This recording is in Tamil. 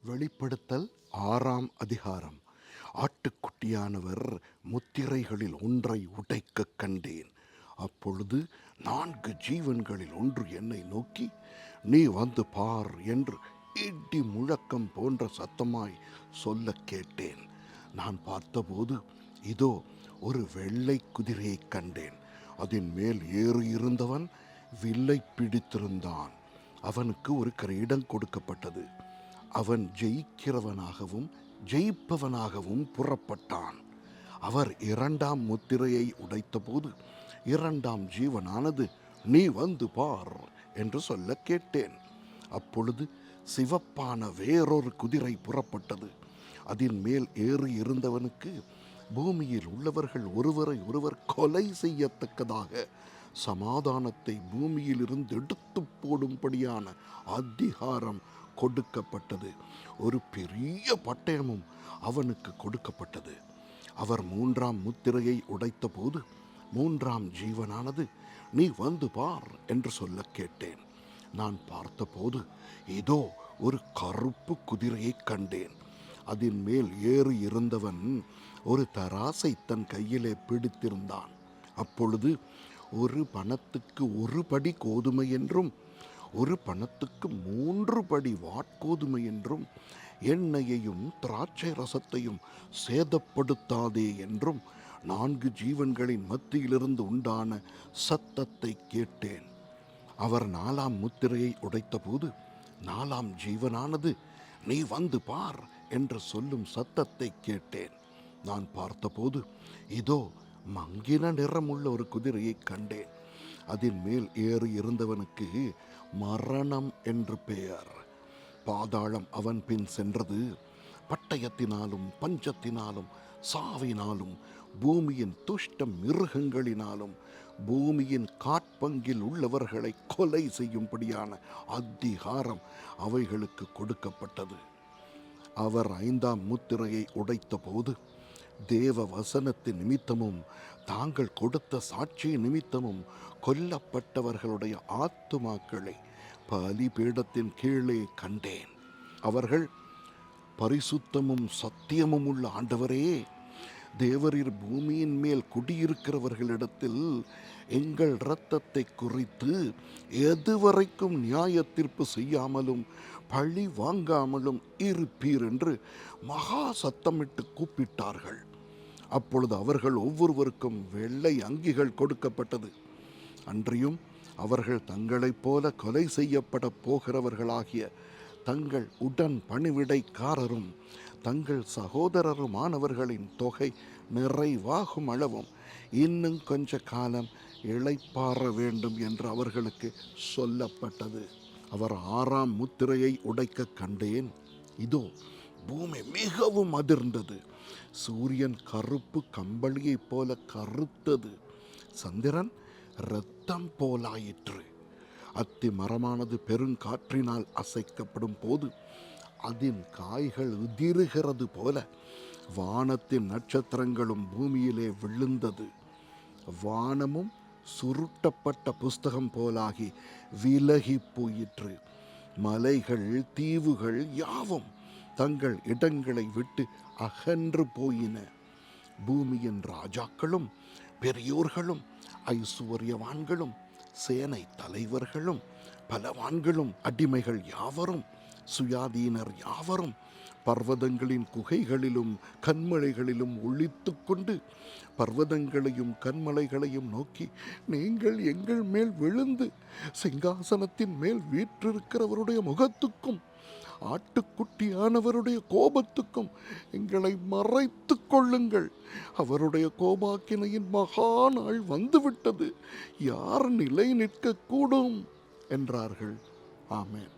வெளிப்படுத்தல் 6ஆம் அதிகாரம். ஆட்டுக்குட்டியானவர் முத்திரைகளில் ஒன்றை உடைக்கக் கண்டேன். அப்பொழுது 4 ஜீவன்களில் ஒன்று என்னை நோக்கி, நீ வந்து பார் என்று இடி முழக்கம் போன்ற சத்தமாய் சொல்ல கேட்டேன். நான் பார்த்தபோது இதோ ஒரு வெள்ளை குதிரையைக் கண்டேன். அதன் மேல் ஏறி இருந்தவன் வில்லை பிடித்திருந்தான். அவனுக்கு ஒரு கிரீடம் கொடுக்கப்பட்டது. அவன் ஜெயிக்கிறவனாகவும் ஜெயிப்பவனாகவும் புறப்பட்டான். அவர் 2ஆம் முத்திரையை உடைத்தபோது 2ஆம் ஜீவனானது, நீ வந்து பார் என்று சொல்ல கேட்டேன். அப்பொழுது சிவப்பான வேறொரு குதிரை புறப்பட்டது. அதன் மேல் ஏறி இருந்தவனுக்கு பூமியில் உள்ளவர்கள் ஒருவரை ஒருவர் கொலை செய்யத்தக்கதாக சமாதானத்தை பூமியிலிருந்து எடுத்து போடும்படியான அதிகாரம் கொடுக்கப்பட்டது. ஒரு பெரிய பட்டயமும் அவனுக்கு கொடுக்கப்பட்டது. அவர் 3ஆம் முத்திரையை உடைத்த போது 3ஆம் ஜீவனானது, நீ வந்து பார் என்று சொல்ல கேட்டேன். நான் பார்த்தபோது இதோ ஒரு கருப்பு குதிரையை கண்டேன். அதன் மேல் ஏறி இருந்தவன் ஒரு தராசை தன் கையிலே பிடித்திருந்தான். அப்பொழுது ஒரு பணத்துக்கு 1 படி கோதுமை என்றும் 1 பணத்துக்கு 3 படி வாட்கோதுமை என்றும், எண்ணெயையும் திராட்சை ரசத்தையும் சேதப்படுத்தாதே என்றும் 4 ஜீவன்களின் மத்தியிலிருந்து உண்டான சத்தத்தை கேட்டேன். அவர் 4ஆம் முத்திரையை உடைத்தபோது 4ஆம் ஜீவனானது, நீ வந்து பார் என்று சொல்லும் சத்தத்தை கேட்டேன். நான் பார்த்தபோது இதோ மங்கின நிறமுள்ள ஒரு குதிரையை கண்டேன். அதன் மேல் ஏறி இருந்தவனுக்கு மரணம் என்று பெயர். பாதாளம் அவன் பின் சென்றது. பட்டயத்தினாலும் பஞ்சத்தினாலும் சாவினாலும் பூமியின் துஷ்ட மிருகங்களினாலும் பூமியின் காட்பங்கில் உள்ளவர்களை கொலை செய்யும்படியான அதிகாரம் அவைகளுக்கு கொடுக்கப்பட்டது. அவர் 5ஆம் முத்திரையை உடைத்த போது தேவ வசனத்தின் நிமித்தமும் தாங்கள் கொடுத்த சாட்சி நிமித்தமும் கொல்லப்பட்டவர்களுடைய ஆத்துமாக்களை பலிபீடத்தின் கீழே கண்டேன். அவர்கள், பரிசுத்தமும் சத்தியமும் உள்ள ஆண்டவரே, தேவரீர் பூமியின் மேல் குடியிருக்கிறவர்களிடத்தில் எங்கள் இரத்தத்தை குறித்து எதுவரைக்கும் நியாய தீர்ப்பு செய்யாமலும் பழி வாங்காமலும் இருப்பீர் என்று மகா சத்தமிட்டு கூப்பிட்டார்கள். அப்பொழுது அவர்கள் ஒவ்வொருவருக்கும் வெள்ளை அங்கிகள் கொடுக்கப்பட்டது. அன்றியும் அவர்கள் தங்களைப் போல கொலை செய்யப்பட போகிறவர்களாகிய தங்கள் உடன் பணிவிடைக்காரரும் தங்கள் சகோதரருமானவர்களின் தொகை நிறைவாகும் அளவும் இன்னும் கொஞ்ச காலம் இளைப்பாற வேண்டும் என்று அவர்களுக்கு சொல்லப்பட்டது. அவர் 6ஆம் முத்திரையை உடைக்க கண்டேன். இதோ பூமி மிகவும் அதிர்ந்தது. சூரியன் கருப்பு கம்பளியைப் போல கருத்தது. சந்திரன் இரத்தம் போலாயிற்று. அத்தி மரமானது பெருங்காற்றினால் அசைக்கப்படும் போது அதன் காய்கள் உதிருகிறது போல வானத்தின் நட்சத்திரங்களும் பூமியிலே விழுந்தது. வானமும் சுருட்டப்பட்ட புஸ்தகம் போலாகி விலகி போயிற்று. மலைகள் தீவுகள் யாவும் தங்கள் இடங்களை விட்டு அகன்று போயின. பூமியின் ராஜாக்களும் பெரியோர்களும் ஐசுவரியவான்களும் சேனை தலைவர்களும் பலவான்களும் அடிமைகள் யாவரும் சுயாதீனர் யாவரும் பர்வதங்களின் குகைகளிலும் கண்மலைகளிலும் ஒளித்து கொண்டு பர்வதங்களையும் கண்மலைகளையும் நோக்கி, நீங்கள் எங்கள் மேல் விழுந்து சிங்காசனத்தின் மேல் வீற்றிருக்கிறவருடைய முகத்துக்கும் ஆட்டுக்குட்டியானவருடைய கோபத்துக்கும் எங்களை மறைத்து கொள்ளுங்கள். அவருடைய கோபாக்கினையின் மகா நாள் வந்துவிட்டது. யார் நிலை நிற்கக்கூடும் என்றார்கள். ஆமென்.